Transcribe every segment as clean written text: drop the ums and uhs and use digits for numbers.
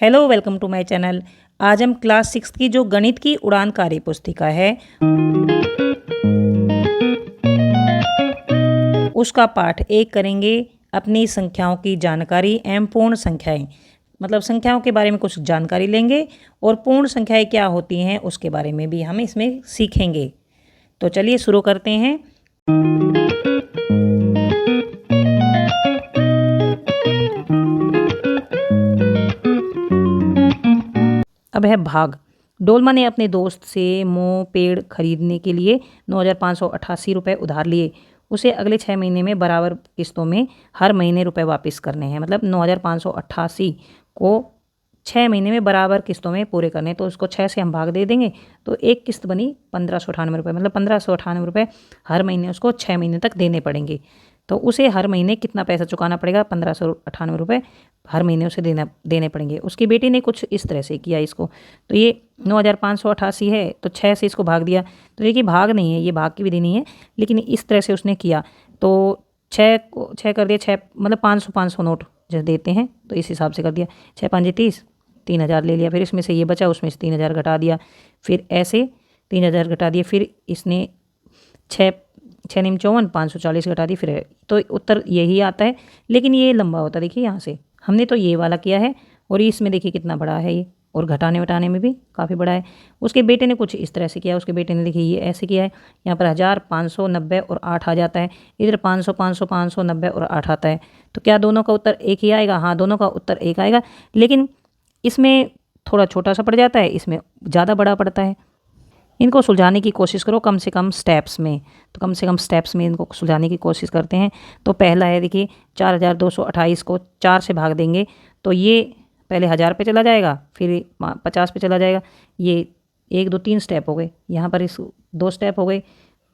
Hello, welcome to my channel. आज हम class 6 की जो गणित की उड़ान कार्य पुस्तिका है उसका पाठ 1 करेंगे। अपनी संख्याओं की जानकारी एवं पूर्ण संख्याएं, मतलब संख्याओं के बारे में कुछ जानकारी लेंगे और पूर्ण संख्याएं क्या होती हैं उसके बारे में भी हम इसमें सीखेंगे। तो चलिए शुरू करते हैं। अब है भाग। डोलमा ने अपने दोस्त से पेड़ खरीदने के लिए 9,588 रुपये उधार लिए। उसे अगले 6 महीने में बराबर किस्तों में हर महीने रुपए वापस करने हैं। मतलब 9,588 को 6 महीने में बराबर किस्तों में पूरे करने, तो उसको 6 से हम भाग दे देंगे तो एक किस्त बनी 1,598 रुपये। मतलब 1,598 रुपये हर महीने उसको 6 महीने तक देने पड़ेंगे। तो उसे हर महीने कितना पैसा चुकाना पड़ेगा? 1,598 रुपये हर महीने उसे देने पड़ेंगे। उसकी बेटी ने कुछ इस तरह से किया इसको। तो ये 9,588 है तो 6 से इसको भाग दिया। तो देखिए भाग नहीं है, ये भाग की विधि नहीं है, लेकिन इस तरह से उसने किया। तो 6 कर दिया, 6 मतलब 500 नोट जब देते हैं तो इस हिसाब से कर दिया। 6 5 30, 3,000 ले लिया। फिर इसमें से ये बचा, उसमें से 3,000 घटा दिया। फिर ऐसे 3,000 घटा दिए। फिर इसने 6 6 54, 540 घटा दी। फिर तो उत्तर यही आता है, लेकिन ये लंबा होता है। देखिए यहाँ से हमने तो ये वाला किया है और इसमें देखिए कितना बड़ा है ये, और घटाने वटाने में भी काफ़ी बड़ा है। उसके बेटे ने कुछ इस तरह से किया। उसके बेटे ने देखिए ये ऐसे किया है। यहाँ पर 1000, 500, 90 और 8 आ जाता है। इधर 500, 500, 500, 90 और 8 आता है। तो क्या दोनों का उत्तर एक ही आएगा? हाँ, दोनों का उत्तर एक आएगा, लेकिन इसमें थोड़ा छोटा सा पड़ जाता है, इसमें ज़्यादा बड़ा पड़ता है। इनको सुलझाने की कोशिश करो कम से कम स्टेप्स में। तो कम से कम स्टेप्स में इनको सुलझाने की कोशिश करते हैं। तो पहला है, देखिए 4,228 को 4 से भाग देंगे तो ये पहले 1000 पे चला जाएगा, फिर 50 पे चला जाएगा। ये 1 2 3 स्टेप हो गए। यहाँ पर इस 2 स्टेप हो गए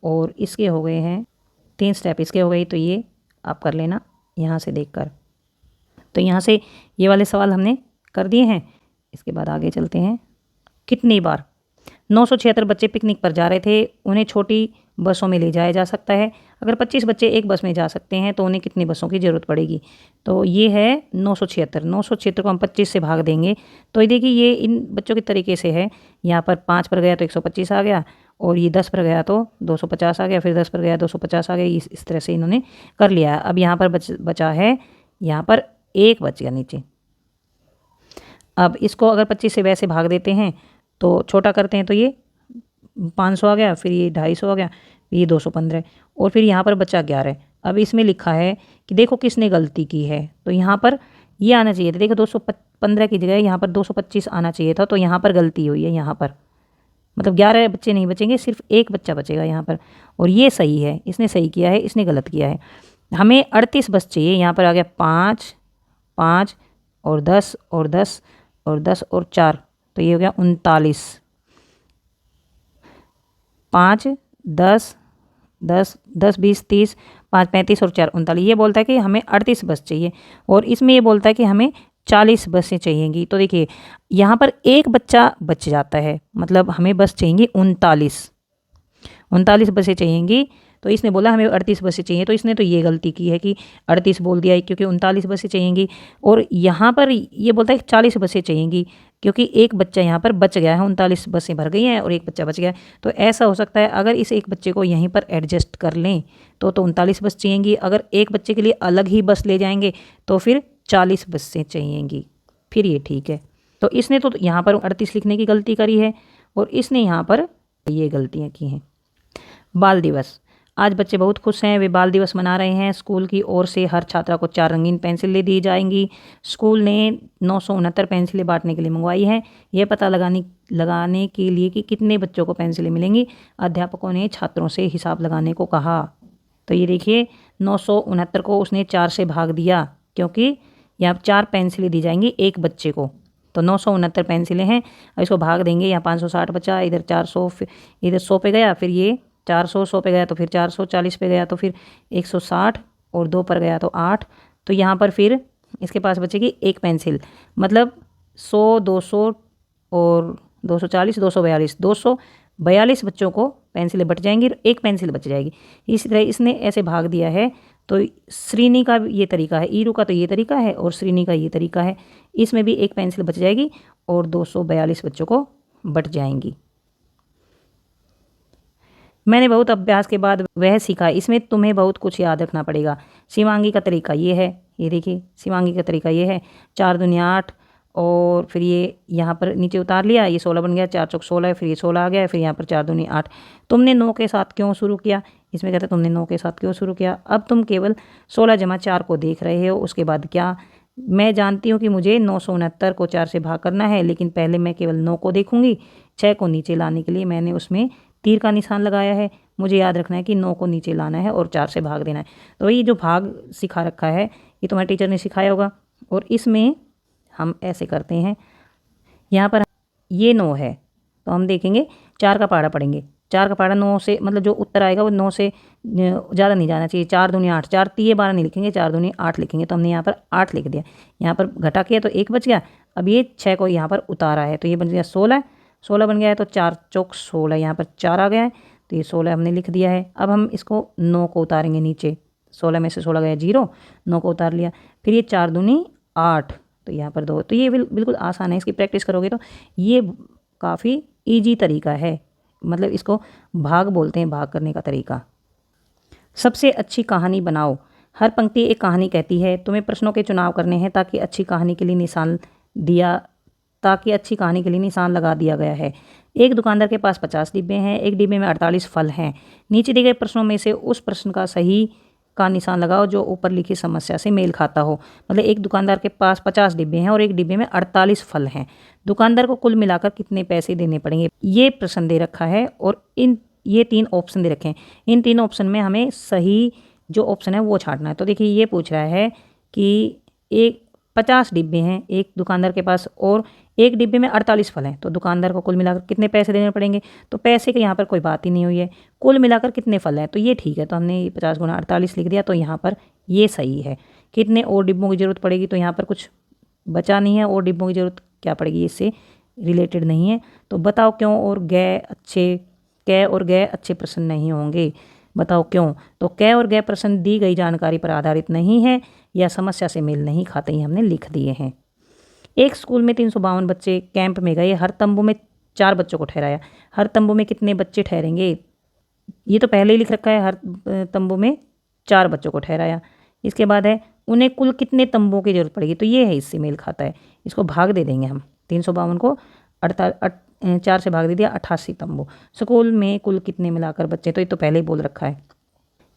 और इसके हो गए हैं 3 स्टेप इसके हो गए। तो ये आप कर लेना यहाँ से देखकर। तो यहाँ से ये वाले सवाल हमने कर दिए हैं। इसके बाद आगे चलते हैं। कितनी बार 976 बच्चे पिकनिक पर जा रहे थे, उन्हें छोटी बसों में ले जाया जा सकता है। अगर 25 बच्चे एक बस में जा सकते हैं तो उन्हें कितनी बसों की ज़रूरत पड़ेगी? तो ये है 976 को हम 25 से भाग देंगे। तो ये देखिए ये इन बच्चों के तरीके से है। यहाँ पर 5 पर गया तो 125 आ गया, और ये 10 पर गया तो 250 आ गया, फिर 10 पर गया 250 आ गया। इस तरह से इन्होंने कर लिया। अब यहाँ पर बचा है, यहाँ पर 1 बच गया नीचे। अब इसको अगर 25 से वैसे भाग देते हैं तो छोटा करते हैं तो ये 500 आ गया, फिर ये 250 आ गया, ये 215, और फिर यहाँ पर बचा 11। अब इसमें लिखा है कि देखो किसने गलती की है। तो यहाँ पर ये आना चाहिए था। देखो 215 की जगह यहाँ पर 225 आना चाहिए था। तो यहाँ पर गलती हुई है। यहाँ पर मतलब 11 बच्चे नहीं बचेंगे, सिर्फ 1 बच्चा बचेगा यहाँ पर। और ये सही है, इसने सही किया है, इसने गलत किया है। हमें 38 बस चाहिए। यहाँ पर आ गया 5 5 और 10 और 10 और 10 और 4, तो ये हो गया 39। 5 10 10 10 20 30, 5 35 और 4 39। ये बोलता है कि हमें 38 बस चाहिए, और इसमें ये बोलता है कि हमें 40 बसें चाहिएंगी। तो देखिए यहाँ पर एक बच्चा बच जाता है, मतलब हमें बस चाहिए 39 बसें चाहिएंगी। तो इसने बोला हमें 38 बसें चाहिए, तो इसने तो ये गलती की है कि 38 बोल दिया है, क्योंकि 39 बसें चाहिएंगी। और यहाँ पर ये बोलता है कि 40 बसें चाहिएंगी, क्योंकि एक बच्चा यहाँ पर बच गया है। 39 बसें भर गई हैं और एक बच्चा बच गया है। तो ऐसा हो सकता है अगर इस एक बच्चे को यहीं पर एडजस्ट कर लें तो 39 बस चाहिएंगी। अगर एक बच्चे के लिए अलग ही बस ले जाएंगे तो फिर 40 बसें चाहिएंगी। फिर ये ठीक है। तो इसने तो यहाँ पर 38 लिखने की गलती करी है, और इसने यहाँ पर ये गलतियाँ की हैं। बाल दिवस। आज बच्चे बहुत खुश हैं, वे बाल दिवस मना रहे हैं। स्कूल की ओर से हर छात्रा को 4 रंगीन पेंसिलें दी जाएंगी। स्कूल ने 969 पेंसिलें बांटने के लिए मंगवाई हैं। यह पता लगाने के लिए कि कितने बच्चों को पेंसिलें मिलेंगी, अध्यापकों ने छात्रों से हिसाब लगाने को कहा। तो ये देखिए 969 को उसने 4 से भाग दिया, क्योंकि यहाँ 4 पेंसिलें दी जाएंगी एक बच्चे को। तो 969 पेंसिलें हैं। अब इसको भाग देंगे। यहाँ 560 बचा, इधर 400, इधर 100 पे गया, फिर ये 400 100 पे गया, तो फिर 440 पे गया, तो फिर 160 और 2 पर गया तो 8। तो यहाँ पर फिर इसके पास बचेगी एक पेंसिल। मतलब 100 200 और 240 242 242 बच्चों को पेंसिलें बच जाएंगी और एक पेंसिल बच जाएगी। इसी तरह इसने ऐसे भाग दिया है तो श्रीनी का ये तरीका है, ईरू का तो ये तरीका है और श्रीनी का ये तरीका है। इसमें भी एक पेंसिल बच जाएगी और 242 बच्चों को बट जाएंगी। मैंने बहुत अभ्यास के बाद वह सीखा। इसमें तुम्हें बहुत कुछ याद रखना पड़ेगा। शिवांगी का तरीका ये है, ये देखिए शिवांगी का तरीका ये है, 4 दूनी 8 और फिर ये यहाँ पर नीचे उतार लिया, ये 16 बन गया, 4 चौक 16, फिर ये 16 आ गया, फिर यहाँ पर 4 दूनी 8। तुमने 9 के साथ क्यों शुरू किया, इसमें कहते हैं तुमने 9 के साथ क्यों शुरू किया। अब तुम केवल 16 जमा 4 को देख रहे हो, उसके बाद क्या। मैं जानती हूँ कि मुझे 969 को 4 से भाग करना है, लेकिन पहले मैं केवल 9 को देखूंगी। 6 को नीचे लाने के लिए मैंने उसमें तीर का निशान लगाया है। मुझे याद रखना है कि 9 को नीचे लाना है और 4 से भाग देना है। तो ये जो भाग सिखा रखा है ये तुम्हारे टीचर ने सिखाया होगा। और इसमें हम ऐसे करते हैं, यहाँ पर ये 9 है तो हम देखेंगे 4 का पहाड़ा पढ़ेंगे। 4 का पहाड़ा 9 से, मतलब जो उत्तर आएगा वो 9 से ज़्यादा नहीं जाना चाहिए। 4 दूनी 8, 4 तीय 12 नहीं लिखेंगे, 4 दूनी 8 लिखेंगे। तो हमने यहाँ पर 8 लिख दिया, यहाँ पर घटा किया तो 1 बच गया। अब ये 6 को यहाँ पर उतारा है तो ये बन गया 16, 16 बन गया है तो 4 चौक 16, यहाँ पर 4 आ गया है तो ये 16 हमने लिख दिया है। अब हम इसको 9 को उतारेंगे नीचे, 16 में से 16 गया 0, 9 को उतार लिया। फिर ये 4 दूनी 8 तो यहाँ पर 2। तो ये बिल्कुल आसान है, इसकी प्रैक्टिस करोगे तो ये काफ़ी ईजी तरीका है। मतलब इसको भाग बोलते हैं, भाग करने का तरीका। सबसे अच्छी कहानी बनाओ। हर पंक्ति एक कहानी कहती है। तुम्हें प्रश्नों के चुनाव करने हैं ताकि अच्छी कहानी के लिए निशान लगा दिया गया है। एक दुकानदार के पास 50 डिब्बे हैं, एक डिब्बे में 48 फल हैं। नीचे दिए गए प्रश्नों में से उस प्रश्न का सही का निशान लगाओ जो ऊपर लिखी समस्या से मेल खाता हो। मतलब एक दुकानदार के पास 50 डिब्बे हैं और एक डिब्बे में 48 फल हैं। दुकानदार को कुल मिलाकर कितने पैसे देने पड़ेंगे, ये प्रश्न दे रखा है और ये 3 ऑप्शन दे रखे हैं। इन 3 ऑप्शन में हमें सही जो ऑप्शन है वो छांटना है। तो देखिए ये पूछ रहा है कि एक 50 डिब्बे हैं एक दुकानदार के पास और एक डिब्बे में 48 फल हैं, तो दुकानदार को कुल मिलाकर कितने पैसे देने पड़ेंगे। तो पैसे के यहाँ पर कोई बात ही नहीं हुई है, कुल मिलाकर कितने फल हैं तो ये ठीक है। तो हमने 50 गुना 48 लिख दिया, तो यहाँ पर ये सही है। कितने और डिब्बों की ज़रूरत पड़ेगी, तो यहाँ पर कुछ बचा नहीं है, और डिब्बों की ज़रूरत क्या पड़ेगी इससे रिलेटेड नहीं है। तो बताओ क्यों और कै और गै अच्छे प्रश्न नहीं होंगे, बताओ क्यों। तो कै और गै प्रश्न दी गई जानकारी पर आधारित नहीं है या समस्या से मेल नहीं खाते, ही हमने लिख दिए हैं। एक स्कूल में 352 बच्चे कैंप में गए, हर तंबू में 4 बच्चों को ठहराया। हर तंबू में कितने बच्चे ठहरेंगे, ये तो पहले ही लिख रखा है, हर तंबू में 4 बच्चों को ठहराया। इसके बाद है उन्हें कुल कितने तंबुओं की जरूरत पड़ेगी, तो ये है इससे मेल खाता है। इसको भाग दे देंगे हम, 352 को 4 से भाग दे दिया, 88 तंबू। स्कूल में कुल कितने मिलाकर बच्चे, तो ये तो पहले ही बोल रखा है।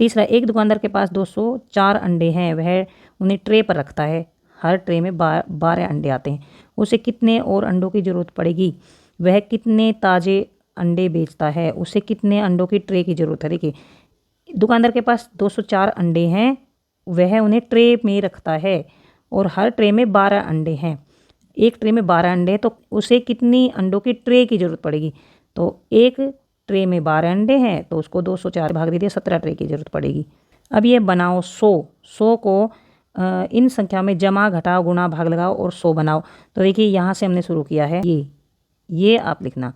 तीसरा, एक दुकानदार के पास 204 अंडे हैं, वह उन्हें ट्रे पर रखता है। हर ट्रे में 12 अंडे आते हैं, उसे कितने और अंडों की ज़रूरत पड़ेगी। वह कितने ताज़े अंडे बेचता है, उसे कितने अंडों की ट्रे की ज़रूरत है। देखिए दुकानदार के पास 204 अंडे हैं, वह उन्हें ट्रे में रखता है और हर ट्रे में 12 अंडे हैं। एक ट्रे में 12 अंडे हैं तो उसे कितनी अंडों की ट्रे की ज़रूरत पड़ेगी। तो एक ट्रे में 12 अंडे हैं तो उसको 204 भाग दे दिया, 17 ट्रे की ज़रूरत पड़ेगी। अब ये बनाओ 100 को इन संख्या में जमा घटाओ गुणा भाग लगाओ और 100 बनाओ। तो देखिए यहाँ से हमने शुरू किया है, ये आप लिखना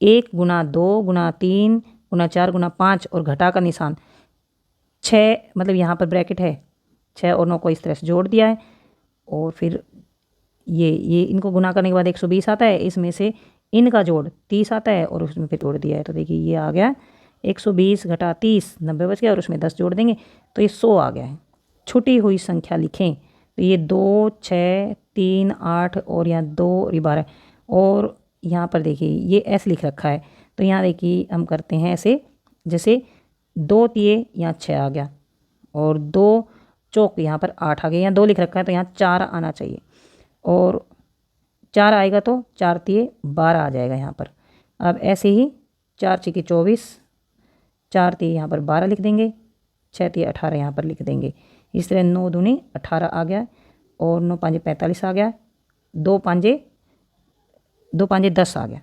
1 गुना 2 गुना 3 गुना 4 गुना 5 और घटा का निशान 6, मतलब यहाँ पर ब्रैकेट है, 6 और 9 को इस तरह से जोड़ दिया है। और फिर ये इनको गुना करने के बाद 120 आता है, इसमें से इनका जोड़ 30 आता है और उसमें फिर जोड़ दिया है। तो देखिए ये आ गया 120 घटा 30, 90 बच गया और उसमें 10 जोड़ देंगे तो ये 100 आ गया है। छुटी हुई संख्या लिखें, तो ये 2 6 3 8 और यहाँ 2 और 12 और यहाँ पर देखिए ये ऐसे लिख रखा है। तो यहाँ देखिए हम करते हैं ऐसे, जैसे 2 तिये यहाँ 6 आ गया और 2 चौक यहाँ पर 8 आ गया। यहाँ 2 लिख रखा है तो यहाँ 4 आना चाहिए और 4 आएगा तो 4 तिये 12 आ जाएगा यहाँ पर। अब ऐसे ही 4 छिके 24, 4 तिये यहाँ पर 12 लिख देंगे, 6 तिये 18 यहाँ पर लिख देंगे। इस तरह 9 दूनी 18 आ गया और 9 पाँचे 45 आ गया, 2 पाँचे 10 आ गया।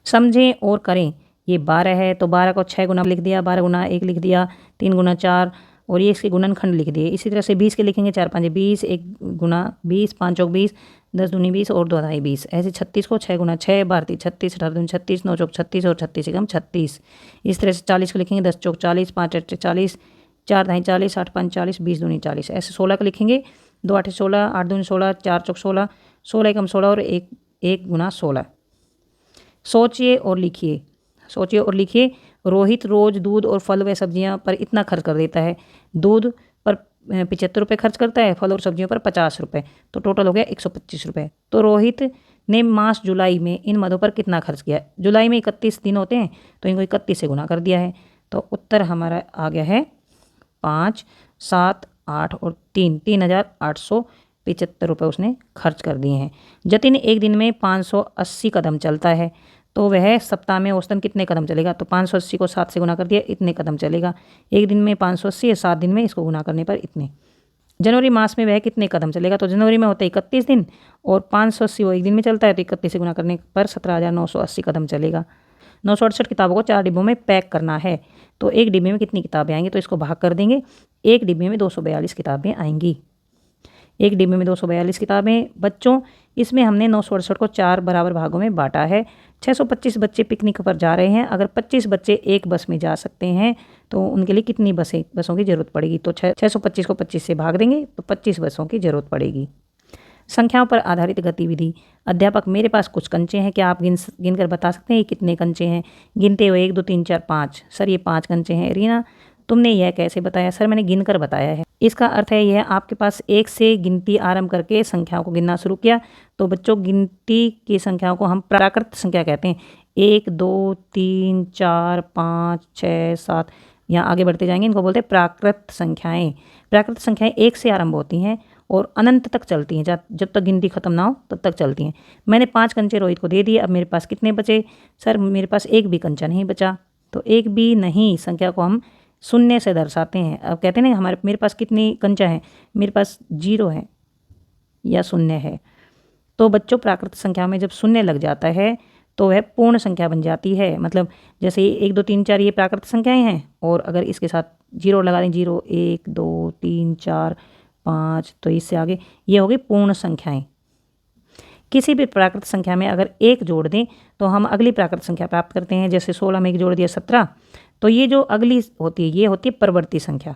समझें और करें, ये 12 है तो 12 को 6 गुना लिख दिया, 12 गुना 1 लिख दिया, 3 गुना 4 और ये इसके गुणनखंड लिख दिए। इसी तरह से 20 के लिखेंगे, 4 पाँचे 20, 1 गुना 20, 5 चौक 20, 10 दूनी 20 और 2 ढाई 20। ऐसे 36 को 6 गुना 6, 12 36, 18 दूनी 36, 9 चौक 36 और 36 एकम 36। इस तरह से 40 को लिखेंगे, 10 चौक 40, 5 अट्ठे 40, 4 दाई 40, 8 5 40, 20 दूनी 40, ऐसे 16 का लिखेंगे। 2 8 16, 8 दूनी 16, 4 चौक 16, 16 एकम 16 और 1 गुना 16। सोचिए और लिखिए, सोचिए और लिखिए। रोहित रोज दूध और फल व सब्जियां पर इतना खर्च कर देता है। दूध पर 75 रुपये खर्च करता है, फल और सब्जियों पर 50 रुपये, तो टोटल हो गया 125 रुपये। तो रोहित ने मास जुलाई में इन मदों पर कितना खर्च किया। जुलाई में 31 दिन होते हैं, तो इनको 31 से गुना कर दिया है। तो उत्तर हमारा आ गया है 5, 7, 8 और 3, 3,875 रुपये उसने खर्च कर दिए हैं। जतिन एक दिन में 580 कदम चलता है, तो वह सप्ताह में औसतन कितने कदम चलेगा। तो 580 को 7 से गुना कर दिया, इतने कदम चलेगा। एक दिन में 580 है, 7 दिन में इसको गुना करने पर इतने। जनवरी मास में वह कितने कदम चलेगा। तो जनवरी में होता है 31 दिन और 580 वो एक दिन में चलता है, तो 31 से गुना करने पर 17,980 कदम चलेगा। 968 किताबों को 4 डिब्बों में पैक करना है, तो एक डिब्बे में कितनी किताबें आएंगी। तो इसको भाग कर देंगे, एक डिब्बे में 242 किताबें आएंगी। एक डिब्बे में 242 किताबें। बच्चों, इसमें हमने 968 को 4 बराबर भागों में बांटा है। 625 बच्चे पिकनिक पर जा रहे हैं। अगर 25 बच्चे एक बस में जा सकते हैं, तो उनके लिए कितनी बसों की ज़रूरत पड़ेगी। तो 625 को 25 से भाग देंगे, तो 25 बसों की ज़रूरत पड़ेगी। संख्याओं पर आधारित गतिविधि। अध्यापक, मेरे पास कुछ कंचे हैं, क्या आप गिन कर बता सकते हैं ये कितने कंचे हैं। गिनते हुए 1 2 3 4 5। सर ये 5 कंचे हैं। रीना, तुमने यह कैसे बताया। सर मैंने गिन कर बताया है। इसका अर्थ है यह आपके पास 1 से गिनती आरंभ करके संख्याओं को गिनना शुरू किया। तो बच्चों, गिनती की संख्याओं को हम प्राकृत संख्या कहते हैं। 1 2 3 4 5 6 7, यहाँ आगे बढ़ते जाएंगे, इनको बोलते हैं प्राकृत संख्याएं। प्राकृत संख्याएं 1 से आरंभ होती हैं और अनंत तक चलती हैं, जब तक गिनती खत्म ना हो तब तक चलती हैं। मैंने 5 कंचे रोहित को दे दिए, अब मेरे पास कितने बचे। सर मेरे पास एक भी कंचा नहीं बचा। तो एक भी नहीं संख्या को हम शून्य से दर्शाते हैं। अब कहते हैं ना मेरे पास कितनी कंचा है, मेरे पास 0 है या शून्य है। तो बच्चों, प्राकृत संख्या में जब शून्य लग जाता है तो वह पूर्ण संख्या बन जाती है। मतलब जैसे 1 2 3 4 ये प्राकृत संख्याएं हैं, और अगर इसके साथ 0 लगा दें, 0 1 2 3 4 5, तो इससे आगे ये होगी पूर्ण संख्याएं। किसी भी प्राकृत संख्या में अगर 1 जोड़ दें तो हम अगली प्राकृत संख्या प्राप्त करते हैं। जैसे 16 में 1 जोड़ दिया 17, तो ये जो अगली होती है ये होती है परवर्ती संख्या।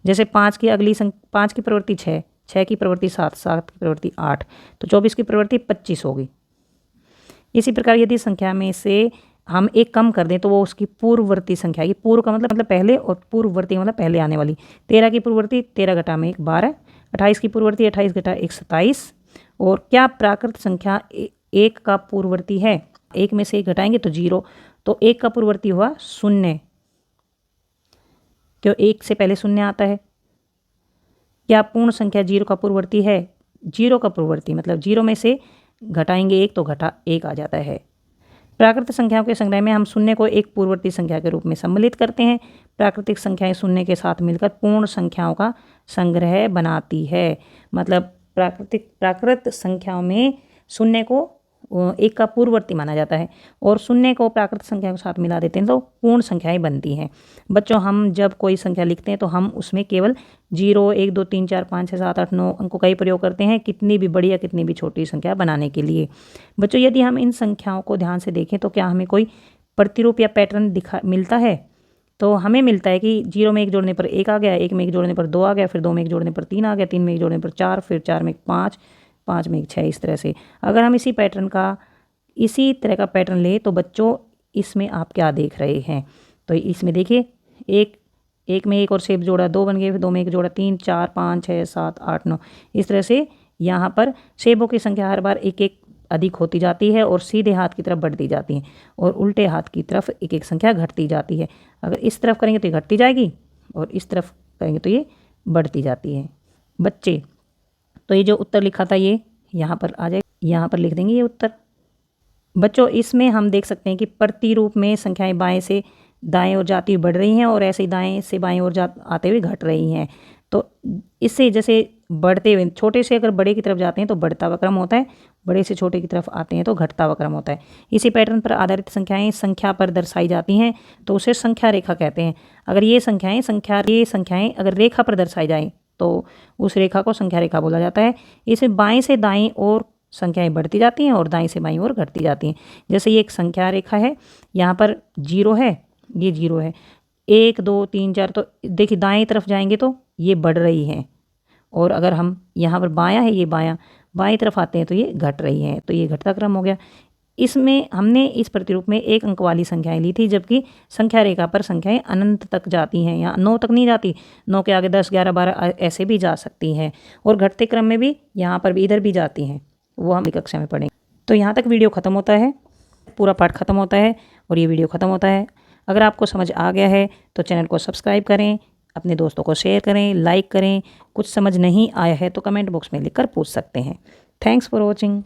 जैसे 5 की प्रवृत्ति 6, 6 की प्रवृत्ति 7, 7 की प्रवृत्ति 8, तो 24 की प्रवृत्ति 25 होगी। इसी प्रकार यदि संख्या में से हम एक कम कर दें तो वो उसकी पूर्ववर्ती संख्या है। पूर्व का मतलब पहले, और पूर्ववर्ती का मतलब पहले आने वाली। 13 की पूर्ववर्ती 13 घटा में 1 12, 28 की पूर्ववर्ती 28 घटा 1 27। और क्या प्राकृत संख्या 1 का पूर्ववर्ती है। 1 में से 1 घटाएंगे तो 0, तो 1 का पूर्ववर्ती हुआ 0, क्यों 1 से पहले 0 आता है। क्या पूर्ण संख्या 0 का पूर्ववर्ती है। 0 का पूर्ववर्ती मतलब 0 में से घटाएंगे 1 तो घटा 1 आ जाता है। प्राकृतिक संख्याओं के संग्रह में हम शून्य को एक पूर्ववर्ती संख्या के रूप में सम्मिलित करते हैं। प्राकृतिक संख्याएं शून्य के साथ मिलकर पूर्ण संख्याओं का संग्रह बनाती है। मतलब प्राकृत संख्याओं में शून्य को 1 का पूर्ववर्ती माना जाता है, और शून्य को प्राकृत संख्या के साथ मिला देते हैं तो पूर्ण संख्याएं बनती हैं। बच्चों, हम जब कोई संख्या लिखते हैं तो हम उसमें केवल 0 1 2 3 4 5 6 7 8 9 अंकों का ही प्रयोग करते हैं, कितनी भी बड़ी या कितनी भी छोटी संख्या बनाने के लिए। बच्चों, यदि हम इन संख्याओं को ध्यान से देखें तो क्या हमें कोई प्रतिरूप या पैटर्न मिलता है। तो हमें मिलता है कि 0 में 1 जोड़ने पर 1 आ गया, 1 में 1 जोड़ने पर 2 आ गया, फिर 2 में 1 जोड़ने पर 3 आ गया, 3 में 1 जोड़ने पर 4, फिर 4 में 5, 5 में 6, इस तरह से। अगर हम इसी तरह का पैटर्न ले तो बच्चों इसमें आप क्या देख रहे हैं। तो इसमें देखिए, एक में 1 और सेब जोड़ा 2 बन गए, फिर 2 में 1 जोड़ा 3 4 5 6 7 8 9, इस तरह से यहाँ पर सेबों की संख्या हर बार एक एक अधिक होती जाती है और सीधे हाथ की तरफ बढ़ती जाती है, और उल्टे हाथ की तरफ एक एक संख्या घटती जाती है। अगर इस तरफ करेंगे तो ये घटती जाएगी, और इस तरफ करेंगे तो ये बढ़ती जाती है। बच्चे, तो ये जो उत्तर लिखा था ये यहाँ पर आ जाए, यहाँ पर लिख देंगे ये उत्तर। बच्चों, इसमें हम देख सकते हैं कि प्रतिरूप में संख्याएं बाएं से दाएं ओर जाती हुई बढ़ रही हैं, और ऐसे ही दाएं से बाएं ओर आते हुए घट रही हैं। तो इससे जैसे बढ़ते हुए छोटे से अगर बड़े की तरफ जाते हैं तो बढ़ता हुआ क्रम होता है, बड़े से छोटे की तरफ आते हैं तो घटता हुआ क्रम होता है। इसी पैटर्न पर आधारित संख्याएं संख्या पर दर्शाई जाती हैं तो उसे संख्या रेखा कहते हैं। अगर ये संख्याएं अगर रेखा पर दर्शाई जाएं तो उस रेखा को संख्या रेखा बोला जाता है। इसमें बाएं से दाएं ओर संख्याएं बढ़ती जाती हैं और दाएं से बाईं ओर घटती जाती हैं। जैसे ये एक संख्या रेखा है, यहाँ पर 0 है, ये 0 है, 1 2 3 4, तो देखिए दाएं तरफ जाएंगे तो ये बढ़ रही है, और अगर हम यहाँ पर बायां है, ये बाएं तरफ आते हैं तो ये घट रही है, तो ये घटता क्रम हो गया। इसमें हमने इस प्रतिरूप में 1 अंक वाली संख्याएं ली थी, जबकि संख्या रेखा पर संख्याएं अनंत तक जाती हैं, या 9 तक नहीं जाती, 9 के आगे 10 11 12 ऐसे भी जा सकती हैं, और घटते क्रम में भी यहाँ पर भी इधर भी जाती हैं, वो हम अगली कक्षा में पढ़ेंगे। तो यहाँ तक वीडियो ख़त्म होता है, पूरा पाठ ख़त्म होता है और ये वीडियो ख़त्म होता है। अगर आपको समझ आ गया है तो चैनल को सब्सक्राइब करें, अपने दोस्तों को शेयर करें, लाइक करें। कुछ समझ नहीं आया है तो कमेंट बॉक्स में लिखकर पूछ सकते हैं। Thanks for watching.